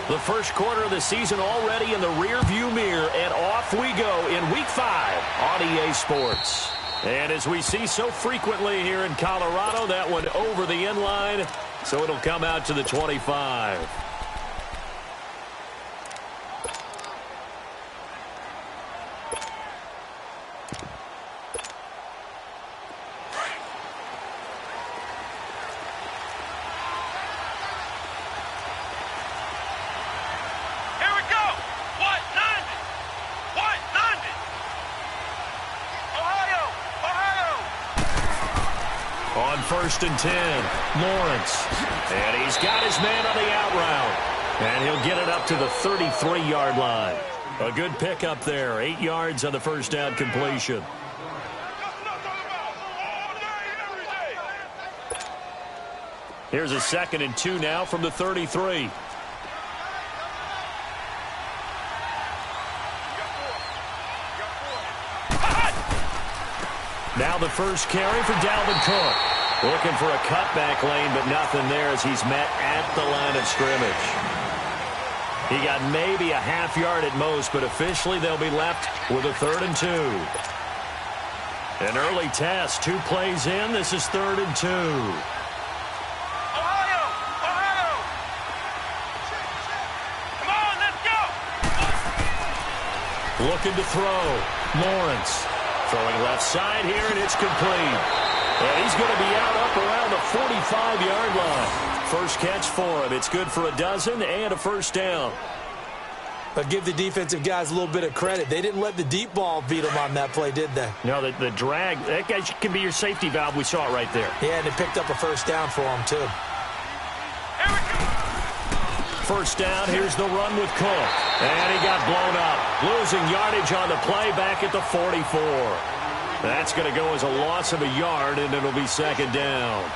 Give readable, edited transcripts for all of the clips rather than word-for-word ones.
The first quarter of the season already in the rearview mirror, and off we go in Week 5 on EA Sports. And as we see so frequently here in Colorado, that one over the end line, so it'll come out to the 25. On 1st and 10, Lawrence. And he's got his man on the out route. And he'll get it up to the 33-yard line. A good pickup there. 8 yards on the first down completion. Here's a 2nd and 2 now from the 33. Now the first carry for Dalvin Cook. Looking for a cutback lane, but nothing there as he's met at the line of scrimmage. He got maybe a half yard at most, but officially they'll be left with a 3rd and 2. An early test, 2 plays in. This is 3rd and 2. Ohio! Come on, let's go! Looking to throw. Lawrence. Throwing left side here, and it's complete. And he's going to be out up around the 45-yard line. First catch for him. It's good for a dozen and a first down. But give the defensive guys a little bit of credit. They didn't let the deep ball beat them on that play, did they? No, the drag, that guy can be your safety valve. We saw it right there. Yeah, and they picked up a first down for him, too. First down, here's the run with Cook. And he got blown up. Losing yardage on the play back at the 44. That's going to go as a loss of a yard, and it'll be 2nd down.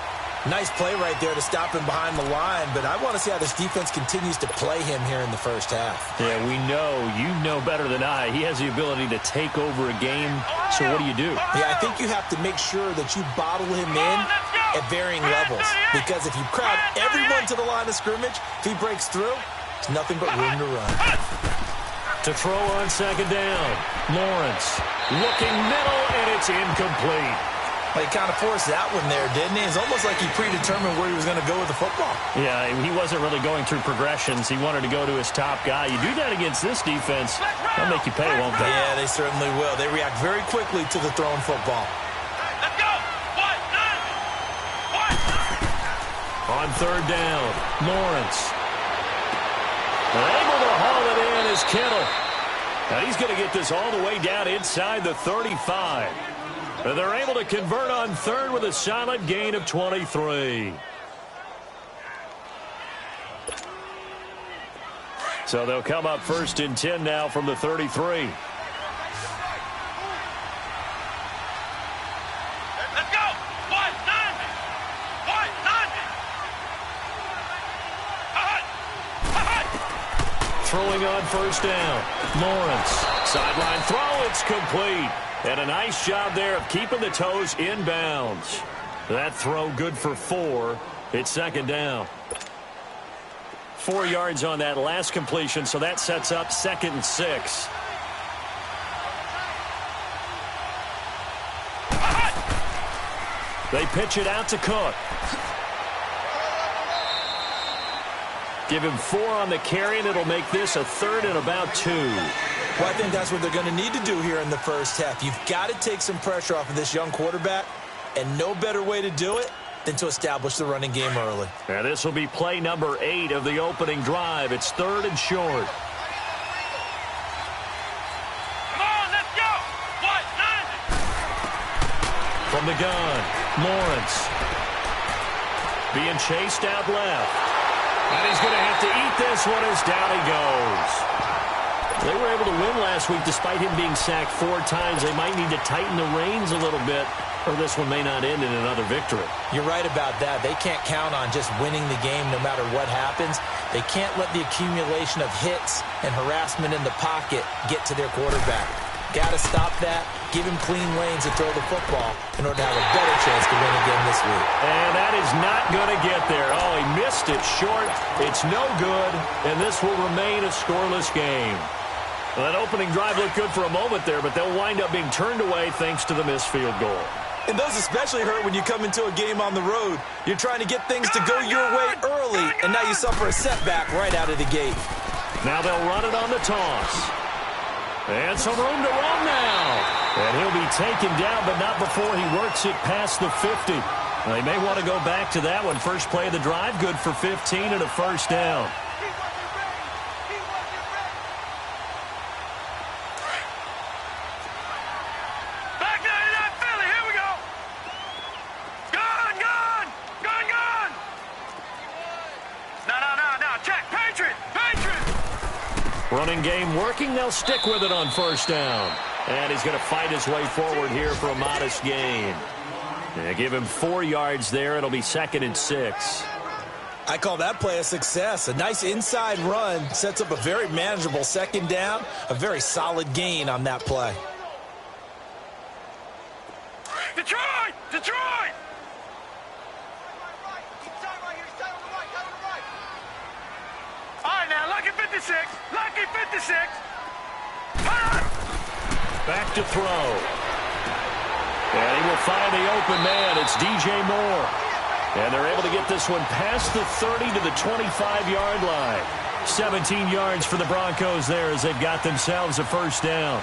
Nice play right there to stop him behind the line, but I want to see how this defense continues to play him here in the first half. Yeah, we know. You know better than I. He has the ability to take over a game, so what do? Yeah, I think you have to make sure that you bottle him in at varying levels, because if you crowd everyone to the line of scrimmage, if he breaks through, there's nothing but room to run. To throw on 2nd down, Lawrence looking middle, and it's incomplete. Well, he kind of forced that one there, didn't he? It's almost like he predetermined where he was going to go with the football. Yeah, he wasn't really going through progressions. He wanted to go to his top guy. You do that against this defense, they'll make you pay, won't they? Yeah, they certainly will. They react very quickly to the thrown football. Let's go! On 3rd down, Lawrence. Able to haul it in is Kittle. Now he's going to get this all the way down inside the 35. And they're able to convert on 3rd with a solid gain of 23. So they'll come up 1st and 10 now from the 33. Let's go! Throwing on 1st down. Lawrence. Sideline throw. It's complete. And a nice job there of keeping the toes in bounds. That throw good for 4. It's 2nd down. 4 yards on that last completion, so that sets up 2nd and 6. They pitch it out to Cook. Give him 4 on the carry, and it'll make this a 3rd and about 2. Well, I think that's what they're going to need to do here in the first half. You've got to take some pressure off of this young quarterback, and no better way to do it than to establish the running game early. Now this will be play number 8 of the opening drive. It's 3rd and short. Come on, let's go! From the gun, Lawrence. Being chased out left. And he's going to have to eat this one as down he goes. They were able to win last week despite him being sacked 4 times. They might need to tighten the reins a little bit, or this one may not end in another victory. You're right about that. They can't count on just winning the game no matter what happens. They can't let the accumulation of hits and harassment in the pocket get to their quarterback. Got to stop that. Give him clean lanes to throw the football in order to have a better chance to win again this week. And that is not going to get there. Oh, he missed it short. It's no good, and this will remain a scoreless game. Well, that opening drive looked good for a moment there, but they'll wind up being turned away thanks to the missed field goal. And those especially hurt when you come into a game on the road. You're trying to get things to go your way early, and now you suffer a setback right out of the gate. Now they'll run it on the toss. And some room to run now. And he'll be taken down, but not before he works it past the 50. They may want to go back to that one. First play of the drive, good for 15 and a first down. Running game working. They'll stick with it on first down. And he's going to fight his way forward here for a modest gain. Yeah, give him 4 yards there. It'll be 2nd and 6. I call that play a success. A nice inside run sets up a very manageable second down. A very solid gain on that play. Detroit! Detroit! All right, now, lucky 56. Lucky 56. Back to throw. And he will find the open man. It's DJ Moore. And they're able to get this one past the 30 to the 25-yard line. 17 yards for the Broncos there as they've got themselves a first down.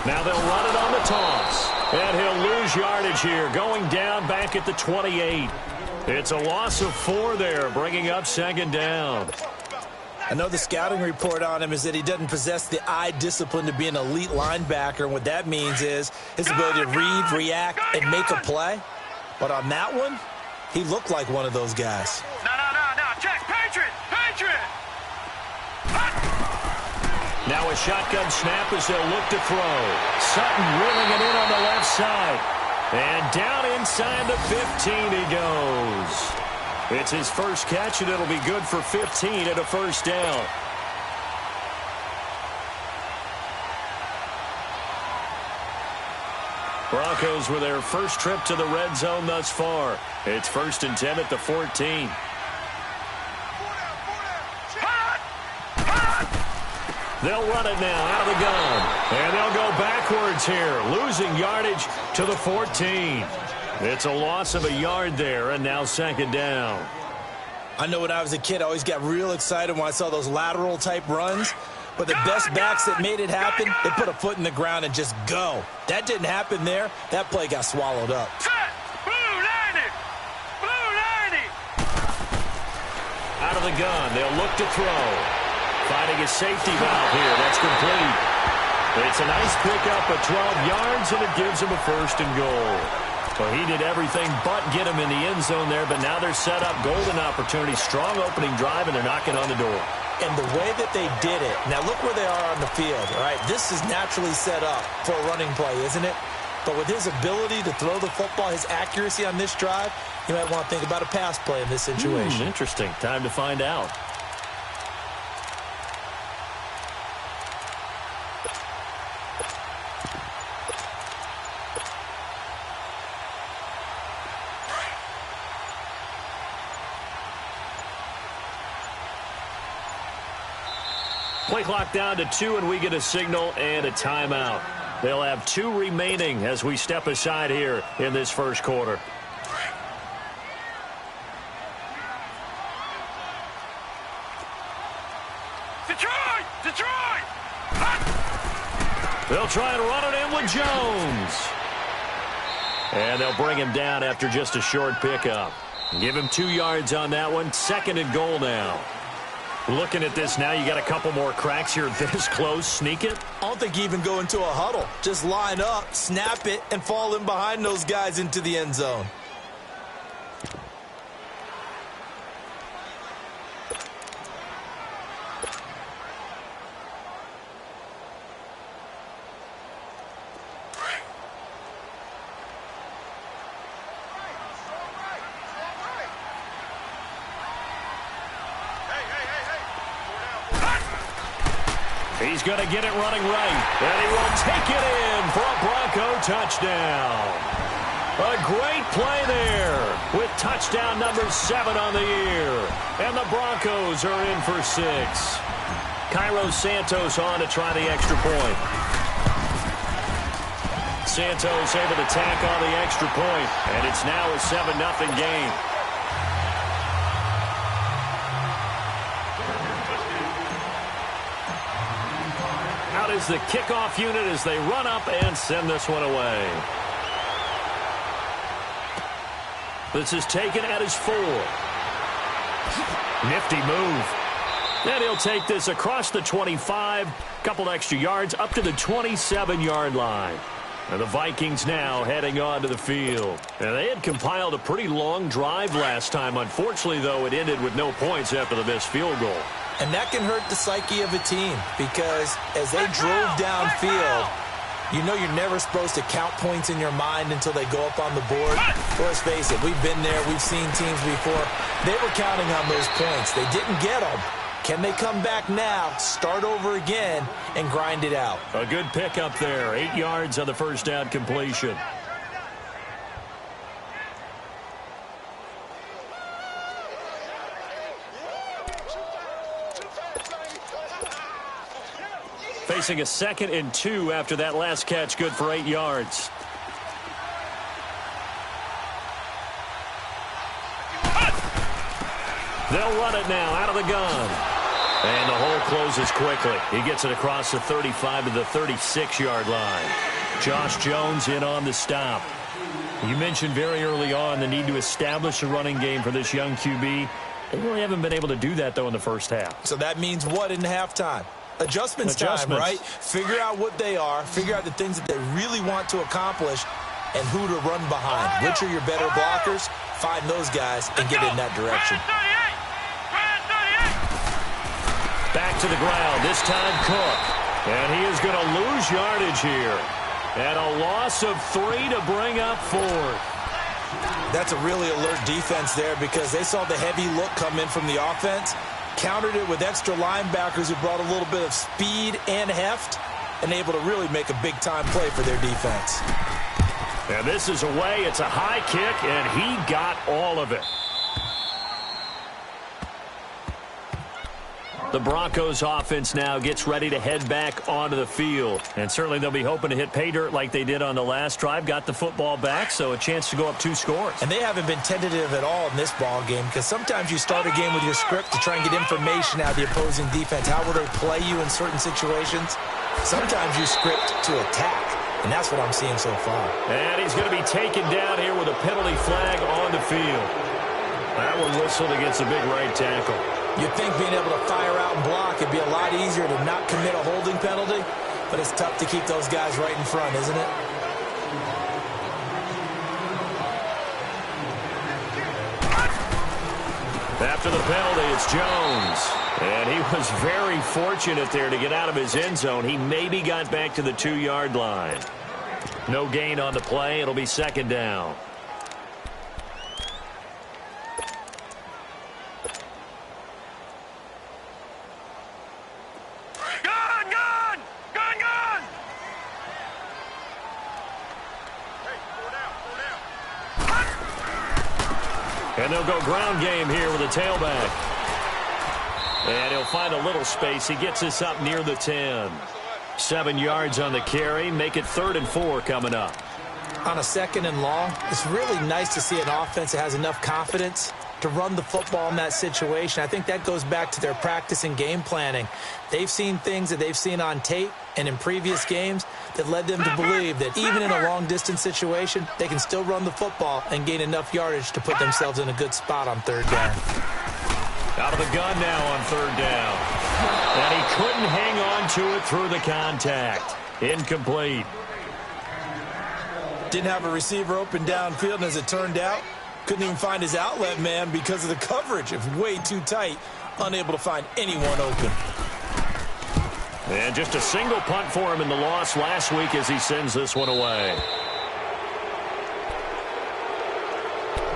Now they'll run it on the toss. And he'll lose yardage here, going down back at the 28. It's a loss of 4 there, bringing up 2nd down. I know the scouting report on him is that he doesn't possess the eye discipline to be an elite linebacker. And what that means is his ability to read, react, and make a play. But on that one, he looked like one of those guys. No. Check. Patriot! Patriot! Now a shotgun snap as they'll look to throw. Sutton reeling it in on the left side. And down inside the 15 he goes. It's his first catch, and it'll be good for 15 and a first down. Broncos with their first trip to the red zone thus far. It's 1st and 10 at the 14. They'll run it now out of the gun. And they'll go backwards here, losing yardage to the 14. It's a loss of a yard there, and now 2nd down. I know when I was a kid, I always got real excited when I saw those lateral-type runs. But the best backs that made it happen, they put a foot in the ground and just go. That didn't happen there. That play got swallowed up. Blue 90! Blue 90! Out of the gun, they'll look to throw. Finding a safety valve here. That's complete. It's a nice pickup of 12 yards, and it gives him a 1st and goal. Well, he did everything but get him in the end zone there, but now they're set up. Golden opportunity, strong opening drive, and they're knocking on the door. And the way that they did it, now look where they are on the field, all right? This is naturally set up for a running play, isn't it? But with his ability to throw the football, his accuracy on this drive, you might want to think about a pass play in this situation. Interesting. Time to find out. Play clock down to 2, and we get a signal and a timeout. They'll have 2 remaining as we step aside here in this first quarter. Detroit! Detroit! They'll try and run it in with Jones. And they'll bring him down after just a short pickup. Give him 2 yards on that one. 2nd and goal now. Looking at this now, you got a couple more cracks here this close. Sneak it? I don't think you even go into a huddle. Just line up, snap it, and fall in behind those guys into the end zone. He's going to get it running right, and he will take it in for a Bronco touchdown. A great play there with touchdown number 7 on the year. And the Broncos are in for 6. Cairo Santos on to try the extra point. Santos able to tack on the extra point, and it's now a 7-0 game. Out is the kickoff unit as they run up and send this one away. This is taken at his 4. Nifty move. And he'll take this across the 25, couple extra yards up to the 27-yard line. And the Vikings now heading onto the field. And they had compiled a pretty long drive last time. Unfortunately, though, it ended with no points after the missed field goal. And that can hurt the psyche of a team because as they drove downfield, you know you're never supposed to count points in your mind until they go up on the board. Well, let's face it, we've been there. We've seen teams before. They were counting on those points. They didn't get them. Can they come back now, start over again, and grind it out? A good pickup there. 8 yards on the first down completion. Facing a 2nd and 2 after that last catch, good for 8 yards. They'll run it now out of the gun. And the hole closes quickly. He gets it across the 35 to the 36-yard line. Josh Jones in on the stop. You mentioned very early on the need to establish a running game for this young QB. They really haven't been able to do that, though, in the first half. So that means what in halftime? Adjustments time, right? Figure out what they are. Figure out the things that they really want to accomplish and who to run behind. Which are your better blockers? Find those guys and get in that direction. Back to the ground, this time Cook. And he is going to lose yardage here. And a loss of 3 to bring up 4th. That's a really alert defense there because they saw the heavy look come in from the offense, countered it with extra linebackers who brought a little bit of speed and heft, and able to really make a big-time play for their defense. And this is away. It's a high kick, and he got all of it. The Broncos offense now gets ready to head back onto the field. And certainly they'll be hoping to hit pay dirt like they did on the last drive. Got the football back, so a chance to go up 2 scores. And they haven't been tentative at all in this ball game because sometimes you start a game with your script to try and get information out of the opposing defense. How will they play you in certain situations? Sometimes you script to attack, and that's what I'm seeing so far. And he's going to be taken down here with a penalty flag on the field. That one whistled against a big right tackle. You'd think being able to fire out and block would be a lot easier to not commit a holding penalty, but it's tough to keep those guys right in front, isn't it? After the penalty, it's Jones. And he was very fortunate there to get out of his end zone. He maybe got back to the 2-yard line. No gain on the play. It'll be 2nd down. And they'll go ground game here with a tailback. And he'll find a little space. He gets this up near the 10. 7 yards on the carry. Make it 3rd and 4 coming up. On a 2nd and long, it's really nice to see an offense that has enough confidence to run the football in that situation. I think that goes back to their practice and game planning. They've seen things that they've seen on tape and in previous games that led them to believe that even in a long-distance situation, they can still run the football and gain enough yardage to put themselves in a good spot on 3rd down. Out of the gun now on 3rd down. And he couldn't hang on to it through the contact. Incomplete. Didn't have a receiver open downfield, and as it turned out, couldn't even find his outlet man because of the coverage. It was way too tight, unable to find anyone open. And just a single punt for him in the loss last week as he sends this one away.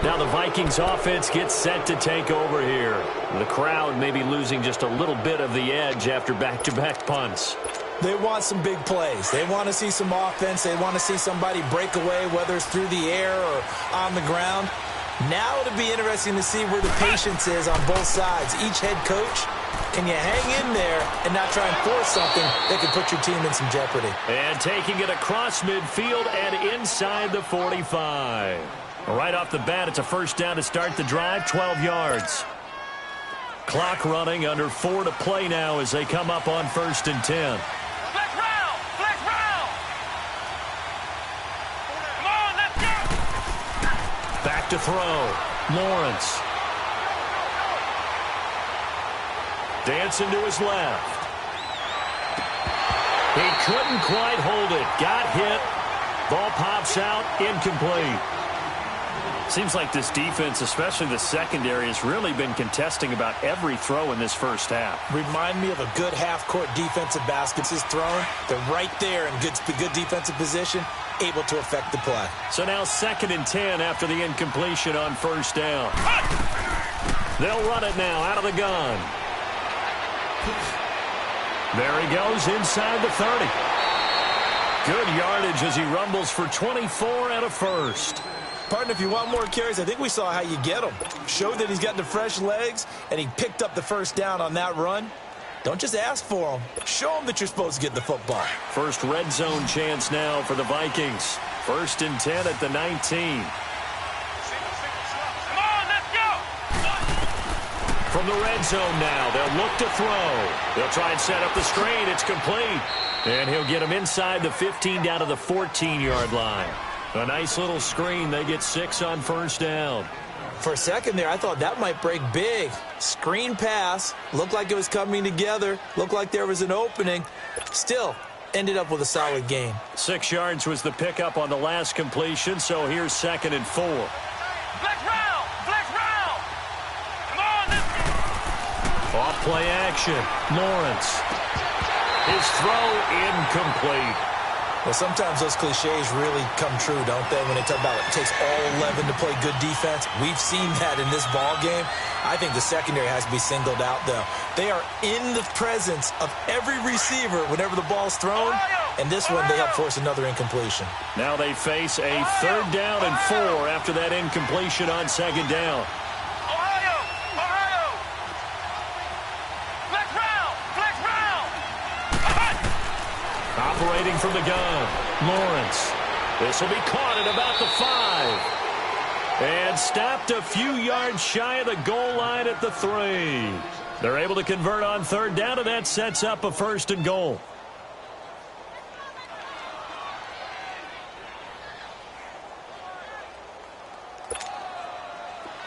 Now the Vikings offense gets set to take over here. The crowd may be losing just a little bit of the edge after back-to-back punts. They want some big plays. They want to see some offense. They want to see somebody break away, whether it's through the air or on the ground. Now it'll be interesting to see where the patience is on both sides. Each head coach, can you hang in there and not try and force something that could put your team in some jeopardy? And taking it across midfield and inside the 45. Right off the bat, it's a first down to start the drive, 12 yards. Clock running, under 4 to play now as they come up on 1st and 10. Flex round! Flex round! Come on, let's go! Back to throw. Lawrence. Dancing to his left. He couldn't quite hold it. Got hit. Ball pops out. Incomplete. Seems like this defense, especially the secondary, has really been contesting about every throw in this first half. Remind me of a good half-court defensive baskets is thrown. They're right there in good defensive position, able to affect the play. So now 2nd and 10 after the incompletion on 1st down. They'll run it now out of the gun. There he goes inside the 30. Good yardage as he rumbles for 24 and a first. Partner, if you want more carries, I think we saw how you get him. Showed that he's got the fresh legs, and he picked up the first down on that run. Don't just ask for him. Show him that you're supposed to get the football. First red zone chance now for the Vikings. 1st and 10 at the 19. Come on, let's go! From the red zone now, they'll look to throw. They'll try and set up the screen. It's complete. And he'll get him inside the 15 down to the 14-yard line. A nice little screen. They get 6 on 1st down. For a second there, I thought that might break big. Screen pass. Looked like it was coming together. Looked like there was an opening. Still, ended up with a solid gain. 6 yards was the pickup on the last completion, so here's 2nd and 4. Flex round! Flex round! Come on, let's go! Off play action. Lawrence. His throw incomplete. Well, sometimes those cliches really come true, don't they, when they talk about it takes all 11 to play good defense. We've seen that in this ball game. I think the secondary has to be singled out, though. They are in the presence of every receiver whenever the ball's thrown, and this one they help force another incompletion. Now they face a 3rd down and 4 after that incompletion on 2nd down. Operating from the gun, Lawrence. This will be caught at about the 5. And stopped a few yards shy of the goal line at the 3. They're able to convert on 3rd down, and that sets up a 1st and goal.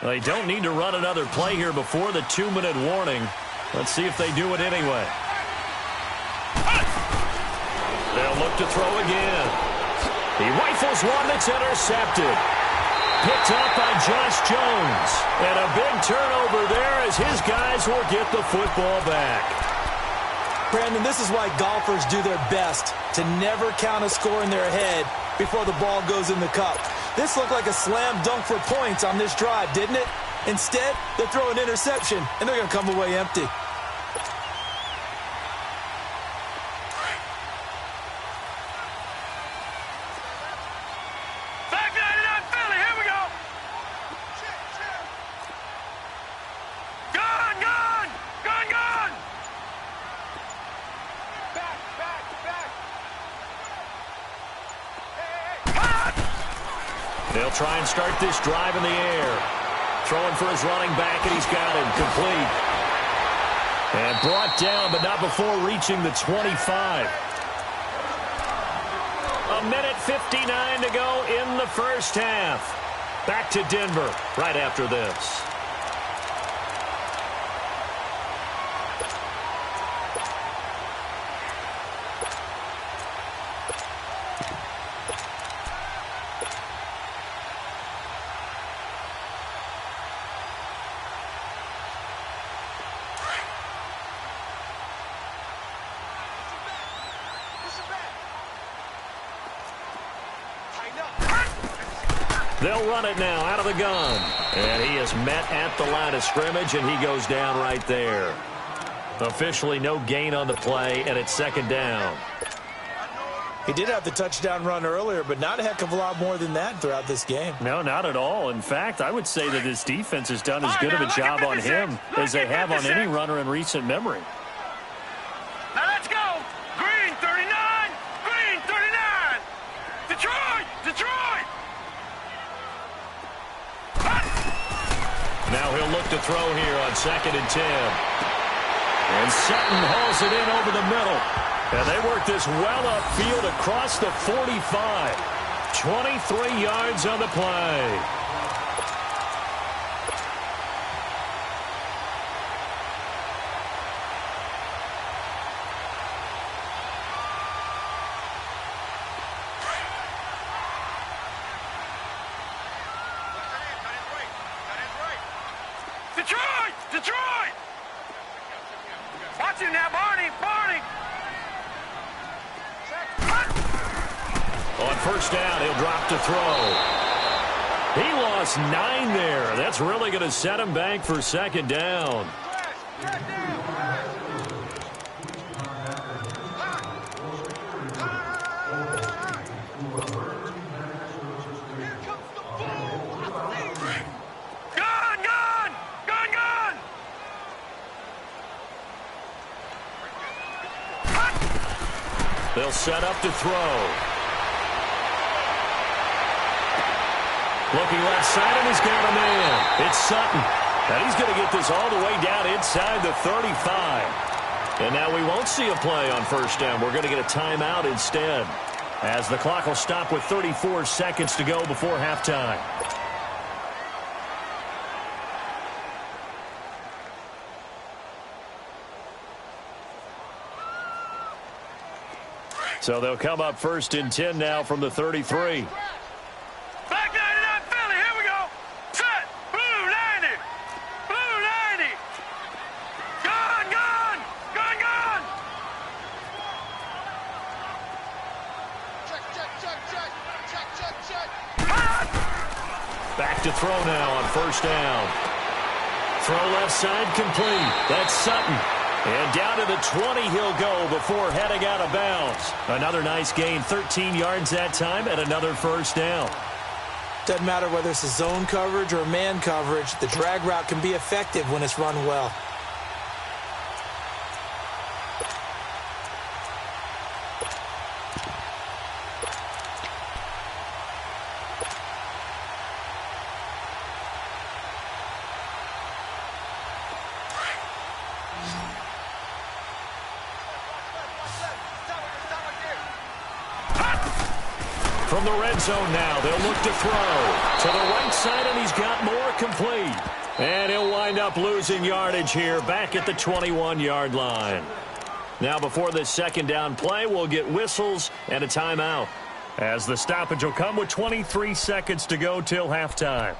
They don't need to run another play here before the 2-minute warning. Let's see if they do it anyway. They'll look to throw again. He rifles one that's intercepted. Picked up by Josh Jones. And a big turnover there as his guys will get the football back. Brandon, this is why golfers do their best to never count a score in their head before the ball goes in the cup. This looked like a slam dunk for points on this drive, didn't it? Instead, they throw an interception, and they're going to come away empty. They'll try and start this drive in the air. Throwing for his running back, and he's got him complete. And brought down, but not before reaching the 25. A minute 59 to go in the first half. Back to Denver right after this. They'll run it now out of the gun. And he is met at the line of scrimmage, and he goes down right there. Officially no gain on the play, and it's second down. He did have the touchdown run earlier, but not a heck of a lot more than that throughout this game. No, not at all. In fact, I would say that his defense has done as good of a job on him as they have on any runner in recent memory. Now let's go. Green 39. Green 39. Detroit. Detroit. Now he'll look to throw here on 2nd and 10. And Sutton hauls it in over the middle. And they work this well upfield across the 45. 23 yards on the play. Detroit. Detroit. Watch him now, Barney. Barney. On first down, he'll drop to throw. He lost 9 there. That's really going to set him back for second down. Gun, gun. Gun, gun. They'll set up to throw. Looking left side, and he's got a man. It's Sutton. And he's going to get this all the way down inside the 35. And now we won't see a play on first down. We're going to get a timeout instead, as the clock will stop with 34 seconds to go before halftime. So they'll come up 1st and 10 now from the 33. Back 99 Philly. Here we go. Set. Blue 90. Blue 90. Gun, gun. Gun, gun. Back to throw now on first down. Throw left side complete. That's Sutton. And down to the 20 he'll go before heading out of bounds. Another nice gain, 13 yards that time, and another first down. Doesn't matter whether it's a zone coverage or man coverage, the drag route can be effective when it's run well. From the red zone now, they'll look to throw to the right side, and he's got more complete. And he'll wind up losing yardage here back at the 21-yard line. Now before this second down play, we'll get whistles and a timeout, as the stoppage will come with 23 seconds to go till halftime.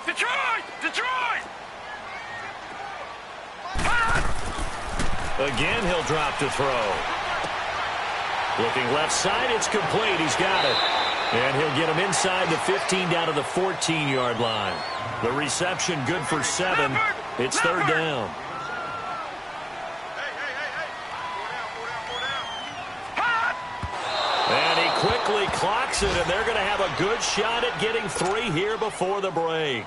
Detroit! Detroit! Again, he'll drop to throw. Looking left side, it's complete. He's got it. And he'll get him inside the 15 down to the 14-yard line. The reception good for 7. It's third down. And he quickly clocks it, and they're going to have a good shot at getting 3 here before the break.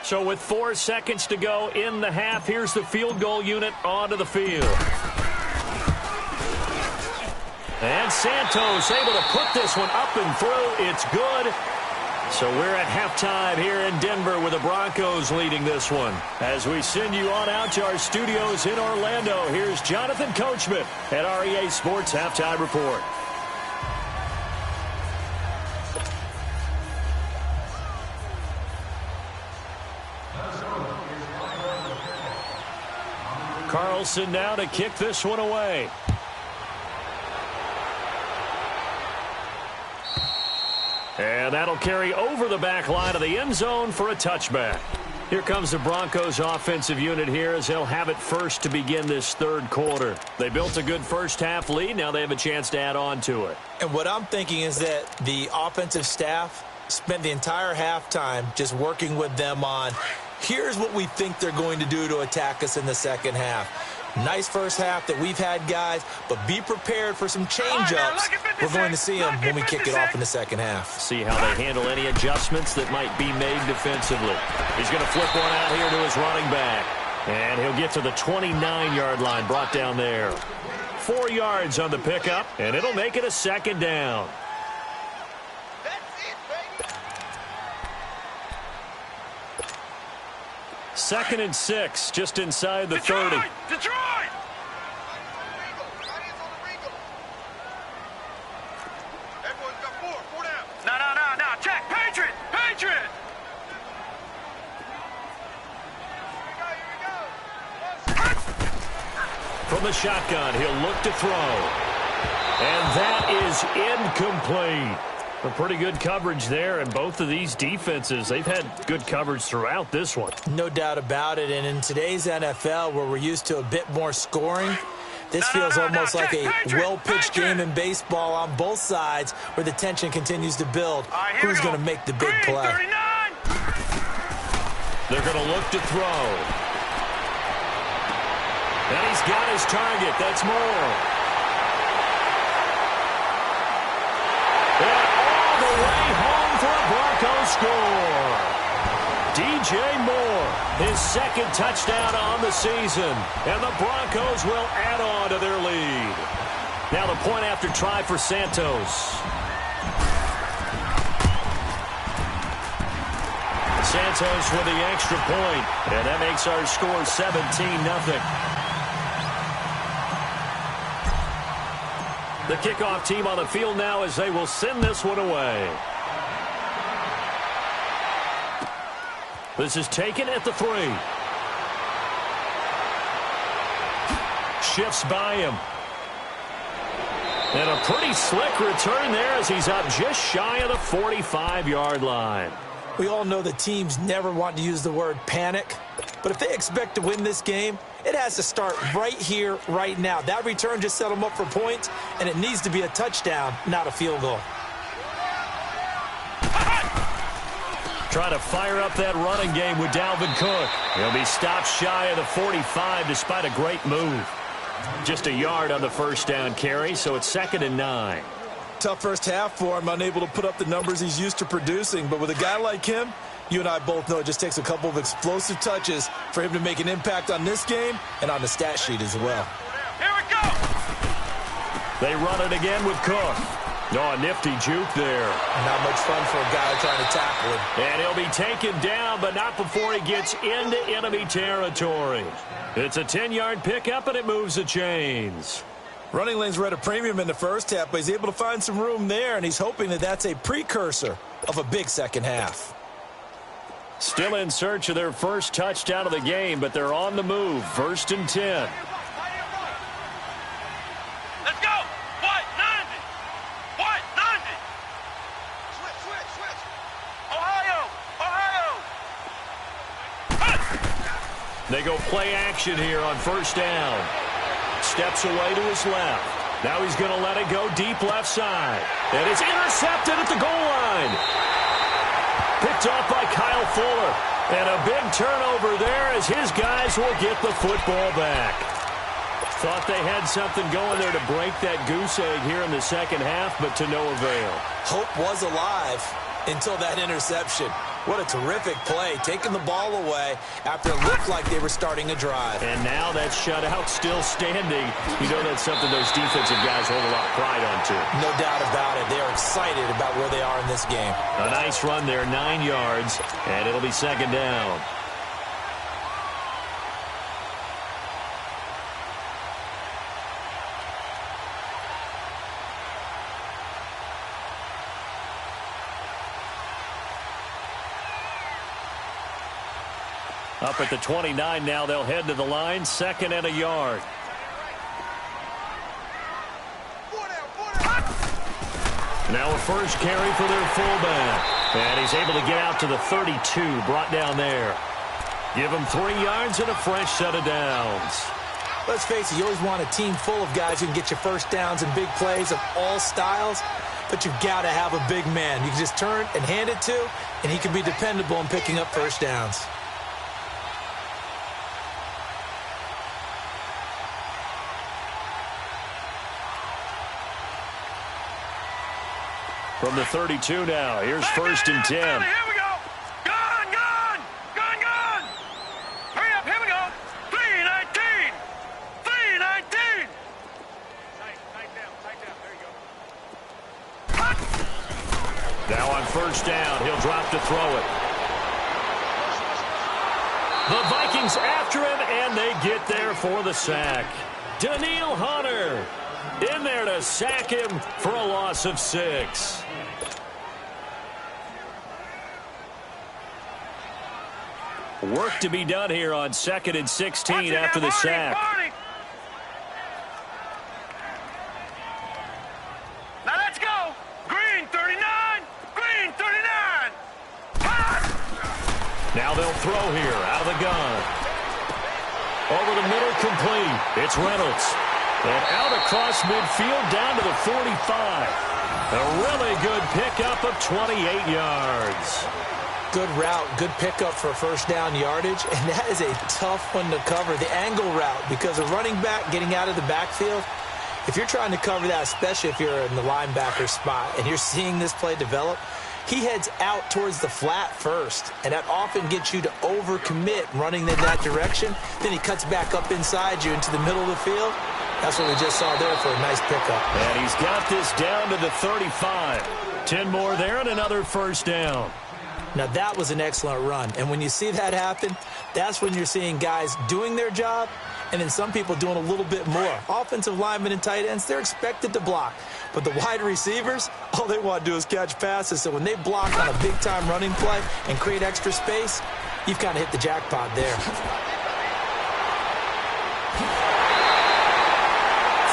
So with 4 seconds to go in the half, here's the field goal unit onto the field. And Santos able to put this one up and through. It's good. So we're at halftime here in Denver with the Broncos leading this one. As we send you on out to our studios in Orlando, here's Jonathan Coachman at REA Sports Halftime Report. Carlson now to kick this one away. And that'll carry over the back line of the end zone for a touchback. Here comes the Broncos offensive unit here as they'll have it first to begin this third quarter. They built a good first half lead. Now they have a chance to add on to it. And what I'm thinking is that the offensive staff spent the entire halftime just working with them on, here's what we think they're going to do to attack us in the second half. Nice first half that we've had, guys, but be prepared for some change-ups. We're going to see them when we kick it off in the second half. See how they handle any adjustments that might be made defensively. He's going to flip one out here to his running back. And he'll get to the 29-yard line, brought down there. 4 yards on the pickup, and it'll make it a second down. Second and 6, just inside the 30. Detroit! Everyone's got 4 down. No, check, Patriot! From the shotgun, he'll look to throw. And that is incomplete. A pretty good coverage there, and both of these defenses, they've had good coverage throughout this one. No doubt about it, and in today's NFL, where we're used to a bit more scoring, this feels almost like a well-pitched game in baseball on both sides where the tension continues to build. Who's going to make the big play? 39. They're going to look to throw. And he's got his target. That's Moore. And all the way home for a Broncos score. DJ Moore, his second touchdown on the season. And the Broncos will add on to their lead. Now the point after try for Santos. Santos with the extra point. And that makes our score 17-0. The kickoff team on the field now as they will send this one away. This is taken at the 3. Shifts by him. And a pretty slick return there as he's up just shy of the 45-yard line. We all know that teams never want to use the word panic, but if they expect to win this game, it has to start right here, right now. That return just set them up for points, and it needs to be a touchdown, not a field goal. Trying to fire up that running game with Dalvin Cook. He'll be stopped shy of the 45 despite a great move. Just a yard on the first down carry, so it's 2nd and 9. Tough first half for him, unable to put up the numbers he's used to producing. But with a guy like him, you and I both know it just takes a couple of explosive touches for him to make an impact on this game and on the stat sheet as well. Here we go! They run it again with Cook. Oh, a nifty juke there. Not much fun for a guy trying to tackle him. And he'll be taken down, but not before he gets into enemy territory. It's a 10-yard pickup, and it moves the chains. Running lanes were at a premium in the first half, but he's able to find some room there, and he's hoping that that's a precursor of a big second half. Still in search of their first touchdown of the game, but they're on the move. 1st and 10. Let's go! White, 90! White, 90! Switch! Ohio! They go play action here on 1st down. Steps away to his left. Now he's going to let it go deep left side. And it's intercepted at the goal line. Picked off by Kyle Fuller. And a big turnover there as his guys will get the football back. Thought they had something going there to break that goose egg here in the second half, but to no avail. Hope was alive until that interception. What a terrific play, taking the ball away after it looked like they were starting a drive. And now that shutout still standing. You know that's something those defensive guys hold a lot of pride on, too. No doubt about it. They are excited about where they are in this game. A nice run there, 9 yards, and it'll be 2nd down. Up at the 29 now, they'll head to the line, 2nd and a yard. Now a first carry for their fullback. And he's able to get out to the 32, brought down there. Give him 3 yards and a fresh set of downs. Let's face it, you always want a team full of guys who can get you first downs and big plays of all styles, but you've got to have a big man you can just turn and hand it to, and he can be dependable in picking up first downs. From the 32 now, here's 1st and 10. Here we go. Gone, gone, gone, gone. Hurry up, here we go. 3:19. 3:19. Tight down, there you go. Now on 1st down, he'll drop to throw it. The Vikings after him, and they get there for the sack. Danielle Hunter in there to sack him for a loss of 6. Work to be done here on 2nd and 16 after the sack. Now let's go. Green 39. Green 39. Now they'll throw here out of the gun. Over the middle, complete. It's Reynolds. And out across midfield down to the 45. A really good pickup of 28 yards. Good route, good pickup for first down yardage, and that is a tough one to cover, the angle route, because a running back getting out of the backfield, if you're trying to cover that, especially if you're in the linebacker spot and you're seeing this play develop, he heads out towards the flat first, and that often gets you to overcommit running in that direction. Then he cuts back up inside you into the middle of the field. That's what we just saw there for a nice pickup. And he's got this down to the 35. 10 more there and another first down. Now, that was an excellent run. And when you see that happen, that's when you're seeing guys doing their job and then some people doing a little bit more. Offensive linemen and tight ends, they're expected to block. But the wide receivers, all they want to do is catch passes. So when they block on a big-time running play and create extra space, you've kind of hit the jackpot there.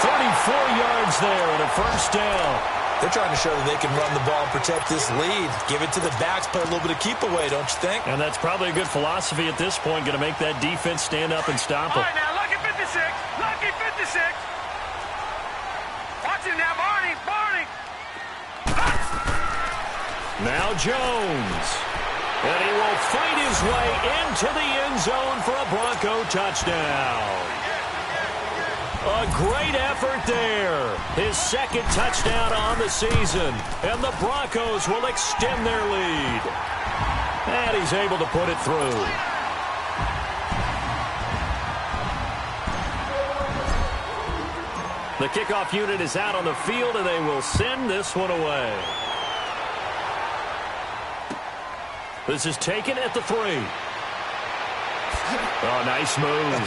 34 yards there and a first down. They're trying to show that they can run the ball and protect this lead. Give it to the backs, play a little bit of keep away, don't you think? And that's probably a good philosophy at this point, going to make that defense stand up and stop All them. right, now, lucky 56. Lucky 56. Watch him now, Barney. Barney. Now Jones. And he will fight his way into the end zone for a Bronco touchdown. A great effort there. His 2nd touchdown on the season. And the Broncos will extend their lead. And he's able to put it through. The kickoff unit is out on the field, and they will send this one away. This is taken at the 3. Oh, nice move.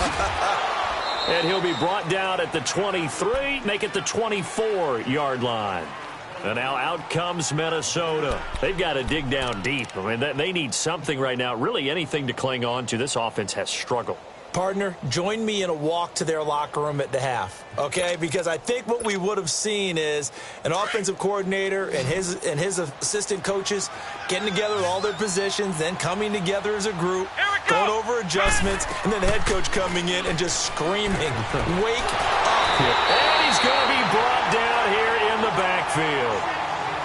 And he'll be brought down at the 23, make it the 24-yard line. And now out comes Minnesota. They've got to dig down deep. I mean, they need something right now, really anything to cling on to. This offense has struggled. Partner, join me in a walk to their locker room at the half, okay? Because I think what we would have seen is an offensive coordinator and his assistant coaches getting together with all their positions, then coming together as a group, going over adjustments, and then the head coach coming in and just screaming, wake up. And he's going to be brought down here in the backfield.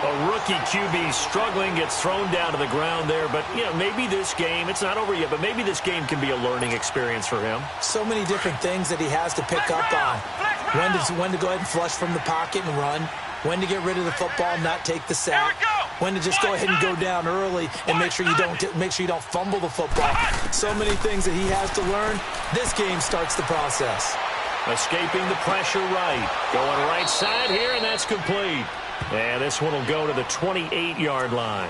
A rookie QB struggling, gets thrown down to the ground there. But, you know, maybe this game, it's not over yet, but maybe this game can be a learning experience for him. So many different things that he has to pick up on. When to go ahead and flush from the pocket and run. When to get rid of the football, not take the sack. When to just go ahead and go down early and make sure you don't fumble the football. So many things that he has to learn. This game starts the process. Escaping the pressure right. Going right side here, and that's complete. And this one will go to the 28-yard line.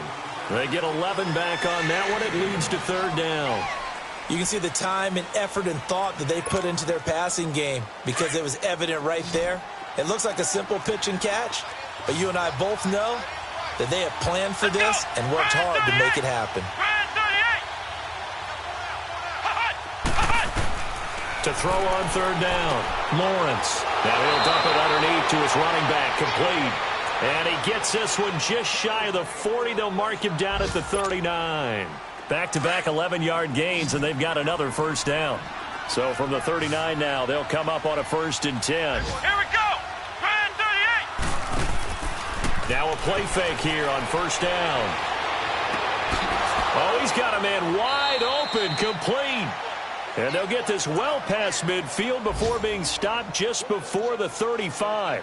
They get 11 back on that one. It leads to 3rd down. You can see the time and effort and thought that they put into their passing game because it was evident right there. It looks like a simple pitch and catch, but you and I both know that they have planned for this and worked hard to make it happen. To throw on 3rd down, Lawrence. Now he'll dump it underneath to his running back, complete. And he gets this one just shy of the 40. They'll mark him down at the 39. Back-to-back 11-yard gains, and they've got another first down. So from the 39 now, they'll come up on a 1st and 10. Here we go. Grand 38. Now a play fake here on 1st down. Oh, he's got a man wide open, complete. And they'll get this well past midfield before being stopped just before the 35.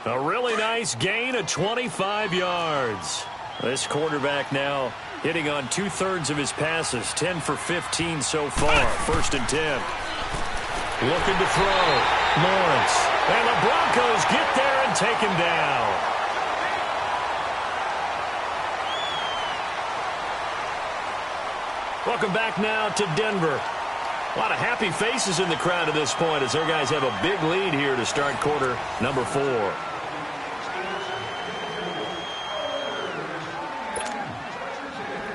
A really nice gain of 25 yards. This quarterback now hitting on 2/3 of his passes, 10 for 15 so far. 1st and 10. Looking to throw. Lawrence. And the Broncos get there and take him down. Welcome back now to Denver. A lot of happy faces in the crowd at this point as their guys have a big lead here to start quarter number 4.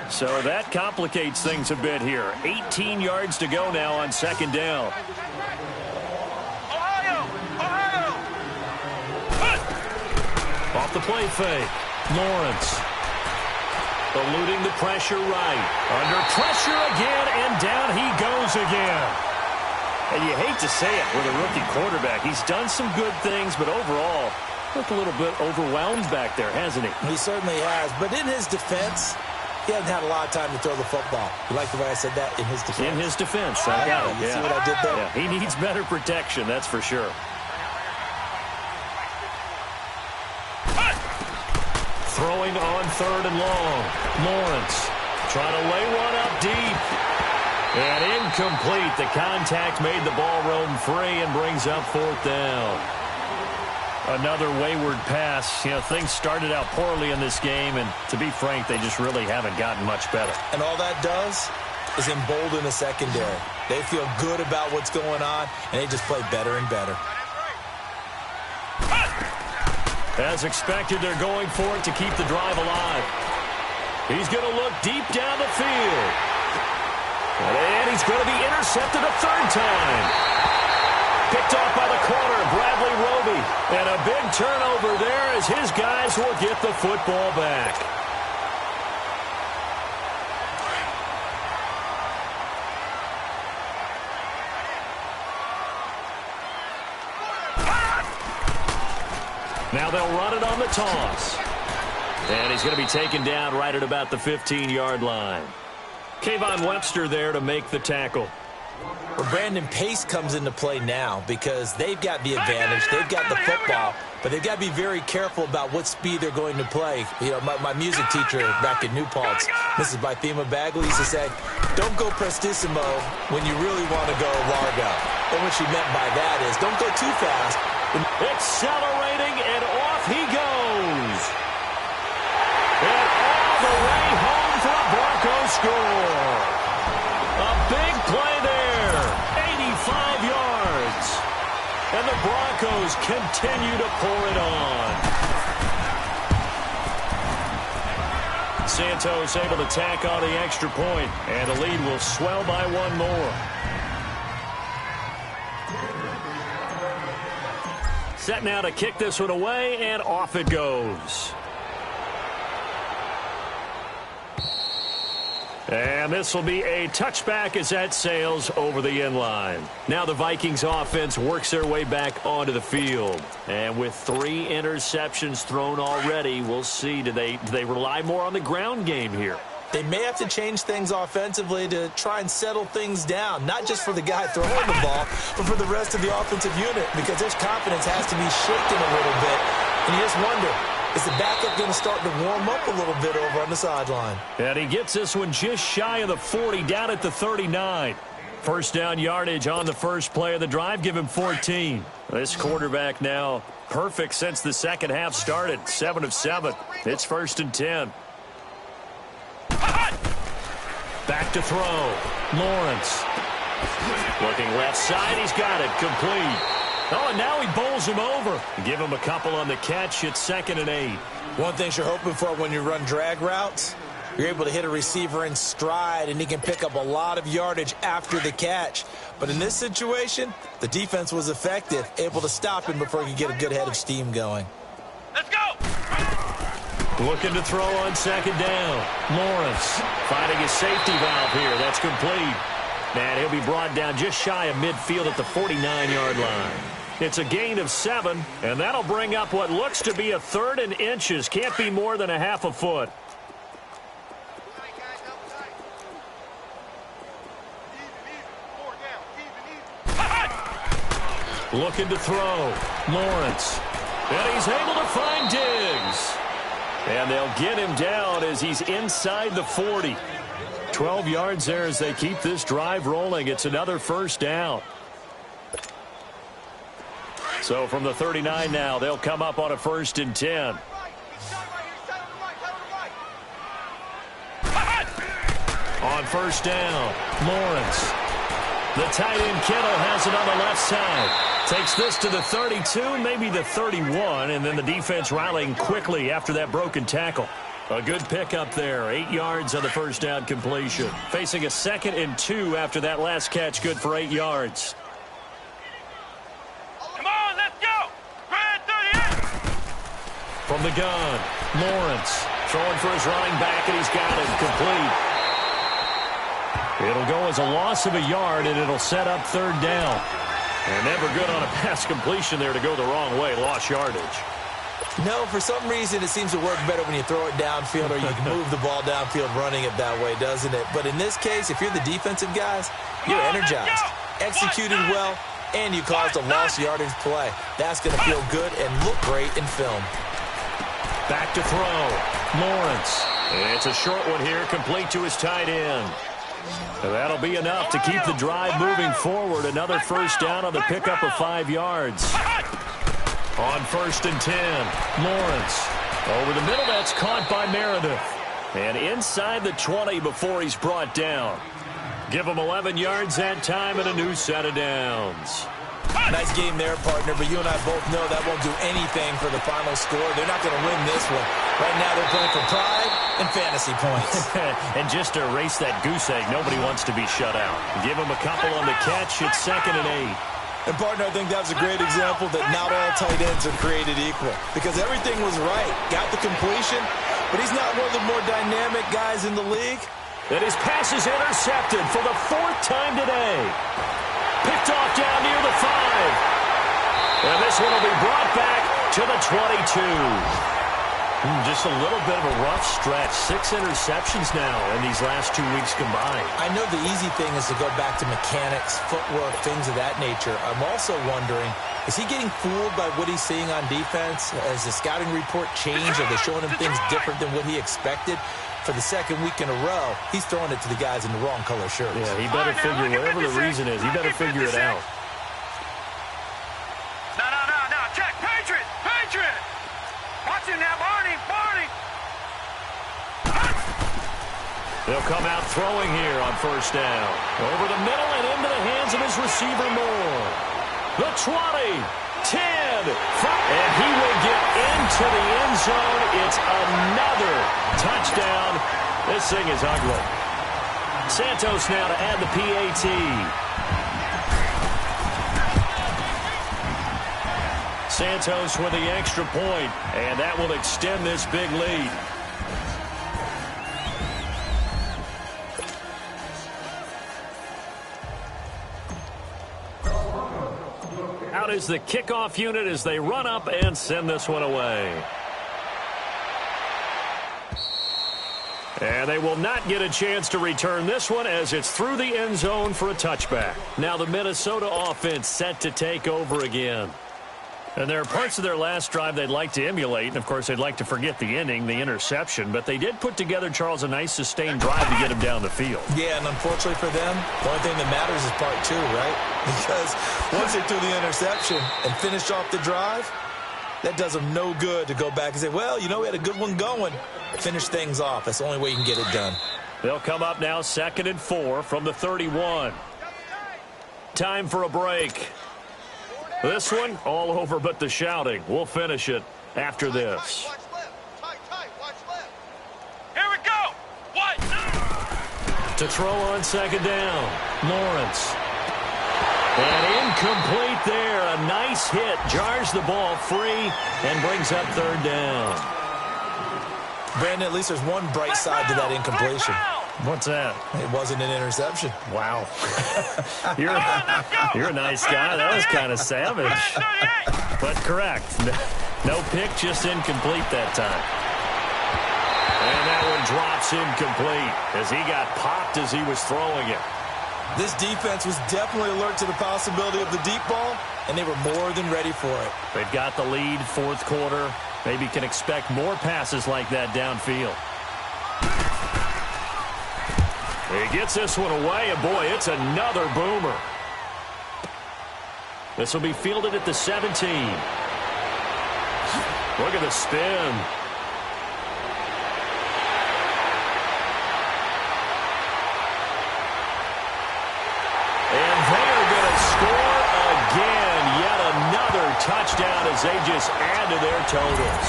So that complicates things a bit here. 18 yards to go now on 2nd down. Ohio! Off the play fake. Lawrence. Eluding the pressure right. Under pressure again, and down he goes again. And you hate to say it with a rookie quarterback. He's done some good things, but overall, looked a little bit overwhelmed back there, hasn't he? He certainly has. But in his defense, he hasn't had a lot of time to throw the football. You like the way I said that? In his defense. In his defense. I got it. You see what I did there? Yeah, he needs better protection, that's for sure. Throwing on 3rd and long. Lawrence trying to lay one up deep. And incomplete. The contact made the ball roam free and brings up 4th down. Another wayward pass. You know, things started out poorly in this game, and to be frank, they just really haven't gotten much better. And all that does is embolden the secondary. They feel good about what's going on, and they just play better and better. As expected, they're going for it to keep the drive alive. He's going to look deep down the field. And he's going to be intercepted a 3rd time. Picked off by the corner, Bradley Roby. And a big turnover there as his guys will get the football back. Now they'll run it on the toss. And he's going to be taken down right at about the 15-yard line. Kayvon Webster there to make the tackle. Well, Brandon, pace comes into play now because they've got the advantage. They've got the football, but they've got to be very careful about what speed they're going to play. You know, my music teacher back at New Paltz, Mrs. Bythema Bagley, used to say, don't go prestissimo when you really want to go largo. And what she meant by that is don't go too fast. Accelerating, and off he goes. And all the way home for a Broncos score. A big play there. 85 yards. And the Broncos continue to pour it on. Santos able to tack on the extra point, and the lead will swell by 1 more. Set now to kick this one away, and off it goes. And this will be a touchback as that sails over the end line. Now the Vikings offense works their way back onto the field. And with 3 interceptions thrown already, we'll see, do they rely more on the ground game here? They may have to change things offensively to try and settle things down, not just for the guy throwing the ball, but for the rest of the offensive unit, because their confidence has to be shaken a little bit. And you just wonder, is the backup going to start to warm up a little bit over on the sideline? And he gets this one just shy of the 40, down at the 39. First down yardage on the first play of the drive, give him 14. This quarterback now perfect since the second half started, 7 of 7. It's 1st and 10. Back to throw. Lawrence. Looking left side. He's got it. Complete. Oh, and now he bowls him over. Give him a couple on the catch. It's 2nd and 8. One thing you're hoping for when you run drag routes, you're able to hit a receiver in stride, and he can pick up a lot of yardage after the catch. But in this situation, the defense was effective, able to stop him before he could get a good head of steam going. Let's go! Looking to throw on second down. Lawrence finding his safety valve here. That's complete. And he'll be brought down just shy of midfield at the 49-yard line. It's a gain of 7, and that'll bring up what looks to be a 3rd and inches. Can't be more than a half a foot. Looking to throw. Lawrence. And he's able to find Diggs. And they'll get him down as he's inside the 40. 12 yards there as they keep this drive rolling. It's another first down. So from the 39 now, they'll come up on a 1st and 10. On 1st down, Lawrence. The tight end Kittle has it on the left side. Takes this to the 32, maybe the 31, and then the defense rallying quickly after that broken tackle. A good pickup there, 8 yards on the 1st down completion. Facing a 2nd and 2 after that last catch, good for 8 yards. Come on, let's go! Red 38! From the gun, Lawrence throwing for his running back, and he's got it complete. It'll go as a loss of a yard, and it'll set up 3rd down. And never good on a pass completion there to go the wrong way. Lost yardage. No, for some reason it seems to work better when you throw it downfield or you can move the ball downfield running it that way, doesn't it? But in this case, if you're the defensive guys, you're energized, executed well, and you caused a lost yardage play. That's going to feel good and look great in film. Back to throw. Lawrence. It's a short one here, complete to his tight end. That'll be enough to keep the drive moving forward. Another first down on the pickup of 5 yards. On 1st and 10, Lawrence. Over the middle, that's caught by Meredith. And inside the 20 before he's brought down. Give him 11 yards that time and a new set of downs. Nice game there, partner, but you and I both know that won't do anything for the final score. They're not going to win this one. Right now they're playing for pride and fantasy points. And just to erase that goose egg, nobody wants to be shut out. Give him a couple on the catch. It's 2nd and 8. And, partner, I think that was a great example that not all tight ends are created equal. Because everything was right. Got the completion, but he's not one of the more dynamic guys in the league. And his pass is intercepted for the 4th time today. Picked off down near the 5. And this one will be brought back to the 22. Just a little bit of a rough stretch. 6 interceptions now in these last 2 weeks combined. I know the easy thing is to go back to mechanics, footwork, things of that nature. I'm also wondering, is he getting fooled by what he's seeing on defense? Has the scouting report changed? Are they showing him things different than what he expected? For the 2nd week in a row, he's throwing it to the guys in the wrong color shirts. Yeah, he better figure, whatever the reason is, he better figure it out. No. Check. Patriot! Watch him now, Barney! They'll come out throwing here on 1st down. Over the middle and into the hands of his receiver, Moore. The 20, 10, 5, and he will get into the end zone. It's another touchdown. This thing is ugly. Santos now to add the PAT. Santos with the extra point, and that will extend this big lead. Out is the kickoff unit as they run up and send this one away. And they will not get a chance to return this one as it's through the end zone for a touchback. Now the Minnesota offense set to take over again. And there are parts of their last drive they'd like to emulate. And, of course, they'd like to forget the ending, the interception. But they did put together, Charles, a nice sustained drive to get him down the field. Yeah, and unfortunately for them, the only thing that matters is part 2, right? Because once they threw the interception and finished off the drive, that does them no good to go back and say, well, you know, we had a good one going. Finish things off. That's the only way you can get it done. They'll come up now 2nd and 4 from the 31. Time for a break. This one, all over but the shouting. We'll finish it after this. Watch left. Here we go. What? To throw on 2nd down, Lawrence. And incomplete there. A nice hit. Jars the ball free and brings up 3rd down. Brandon, at least there's one bright side to that incompletion. What's that? It wasn't an interception. Wow. You're a nice guy. That was kind of savage. But correct. No pick, just incomplete that time. And that one drops incomplete as he got popped as he was throwing it. This defense was definitely alert to the possibility of the deep ball, and they were more than ready for it. They've got the lead, fourth quarter. Maybe can expect more passes like that downfield. He gets this one away, and boy, it's another boomer. This will be fielded at the 17. Look at the spin. And they are going to score again. Yet another touchdown as they just add to their totals.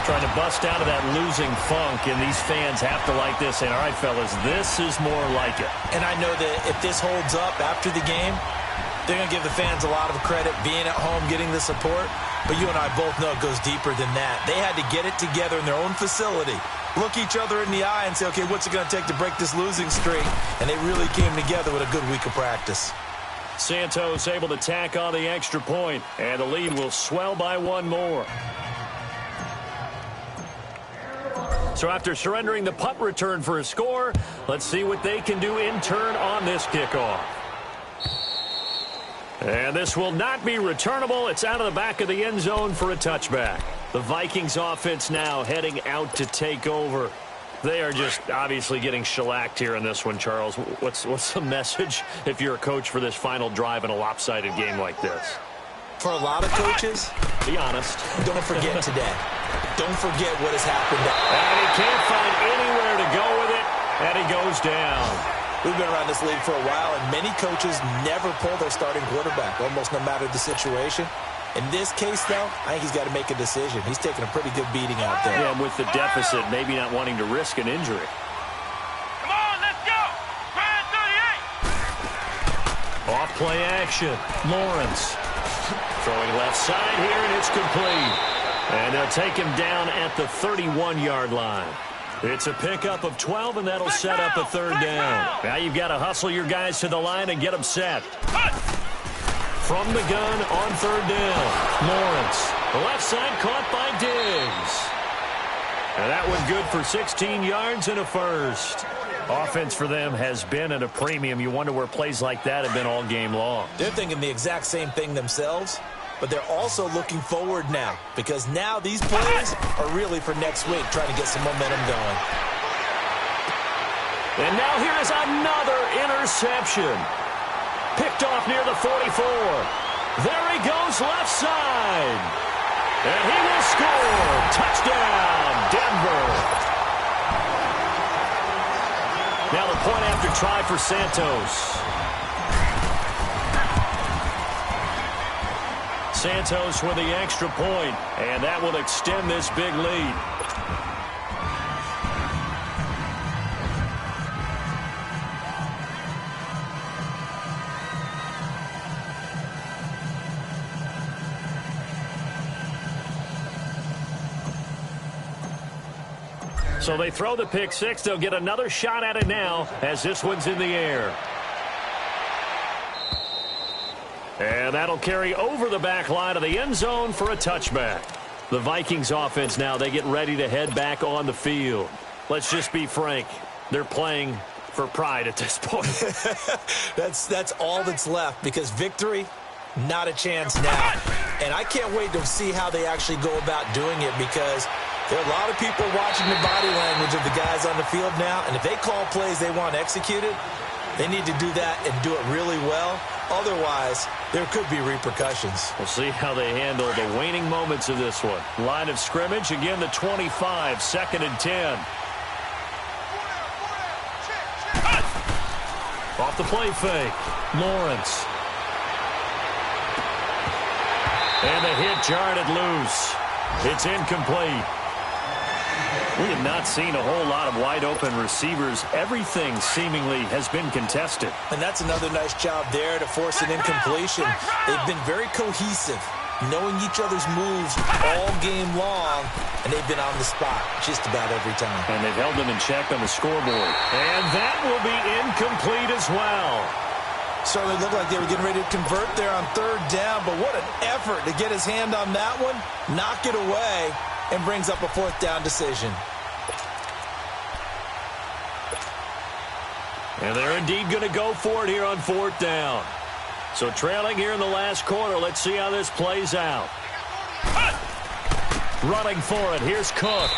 Trying to bust out of that losing funk, and these fans have to like this. And all right, fellas, this is more like it. And I know that if this holds up after the game, they're going to give the fans a lot of credit being at home, getting the support. But you and I both know it goes deeper than that. They had to get it together in their own facility, look each other in the eye and say, okay, what's it going to take to break this losing streak? And they really came together with a good week of practice. Santos able to tack on the extra point, and the lead will swell by one more. So after surrendering the punt return for a score, let's see what they can do in turn on this kickoff. And this will not be returnable. It's out of the back of the end zone for a touchback. The Vikings offense now heading out to take over. They are just obviously getting shellacked here in this one, Charles. What's the message if you're a coach for this final drive in a lopsided game like this? For a lot of coaches, be honest, don't forget today. Don't forget what has happened. And he can't find anywhere to go with it, and he goes down. We've been around this league for a while, and many coaches never pull their starting quarterback, almost no matter the situation. In this case, though, I think he's got to make a decision. He's taking a pretty good beating out there. Yeah, and with the deficit, maybe not wanting to risk an injury. Come on, let's go. Brand 38. Off play action. Lawrence throwing left side here, and it's complete. And they'll take him down at the 31-yard line. It's a pickup of 12, and that'll set up a third down. Now you've got to hustle your guys to the line and get them set. From the gun on third down, Lawrence. The left side caught by Diggs. And that one good for 16 yards and a first. Offense for them has been at a premium. You wonder where plays like that have been all game long. They're thinking the exact same thing themselves, but they're also looking forward now because now these plays are really for next week, trying to get some momentum going. And now here is another interception. Picked off near the 44. There he goes left side. And he will score. Touchdown, Denver. Now the point after try for Santos. Santos with the extra point, and that will extend this big lead. So they throw the pick six. They'll get another shot at it now as this one's in the air. And that'll carry over the back line of the end zone for a touchback. The Vikings offense now, they get ready to head back on the field. Let's just be frank. They're playing for pride at this point. That's all that's left because victory, not a chance now. And I can't wait to see how they actually go about doing it because there are a lot of people watching the body language of the guys on the field now, and if they call plays they want executed, they need to do that and do it really well. Otherwise, there could be repercussions. We'll see how they handle the waning moments of this one. Line of scrimmage, again the 25, 2nd and 10. Off the play fake, Lawrence. And the hit jarred it loose. It's incomplete. We have not seen a whole lot of wide-open receivers. Everything seemingly has been contested. And that's another nice job there to force an incompletion. They've been very cohesive. knowing each other's moves all game long, and they've been on the spot just about every time. And they've held them in check on the scoreboard. And that will be incomplete as well. Certainly looked like they were getting ready to convert there on third down, but what an effort to get his hand on that one, knock it away, and brings up a fourth down decision. And they're indeed going to go for it here on fourth down. So trailing here in the last quarter, let's see how this plays out. Running for it, here's Cook.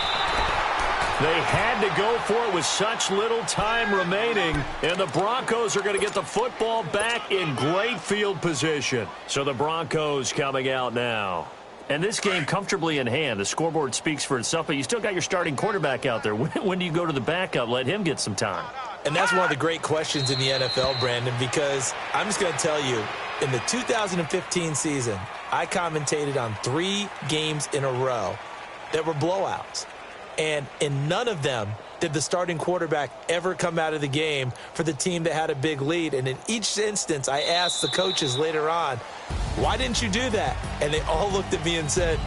They had to go for it with such little time remaining, and the Broncos are going to get the football back in great field position. So the Broncos coming out now. And this game comfortably in hand. The scoreboard speaks for itself, but you still got your starting quarterback out there. When do you go to the backup? Let him get some time. And that's one of the great questions in the NFL, Brandon, because I'm just going to tell you, in the 2015 season, I commentated on 3 games in a row that were blowouts. And in none of them did the starting quarterback ever come out of the game for the team that had a big lead. And in each instance, I asked the coaches later on, why didn't you do that? And they all looked at me and said,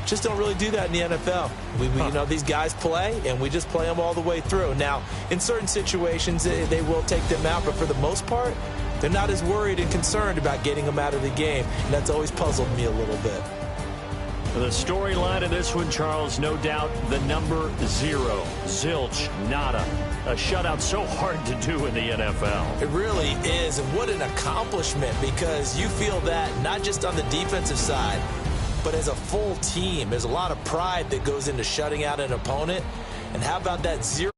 just don't really do that in the NFL. You know, these guys play, and we just play them all the way through. Now, in certain situations, they will take them out, but for the most part, they're not as worried and concerned about getting them out of the game, and that's always puzzled me a little bit. The storyline of this one, Charles, no doubt the number 0. Zilch, nada. A shutout so hard to do in the NFL. It really is, and what an accomplishment, because you feel that not just on the defensive side, but as a full team. There's a lot of pride that goes into shutting out an opponent. And how about that 0?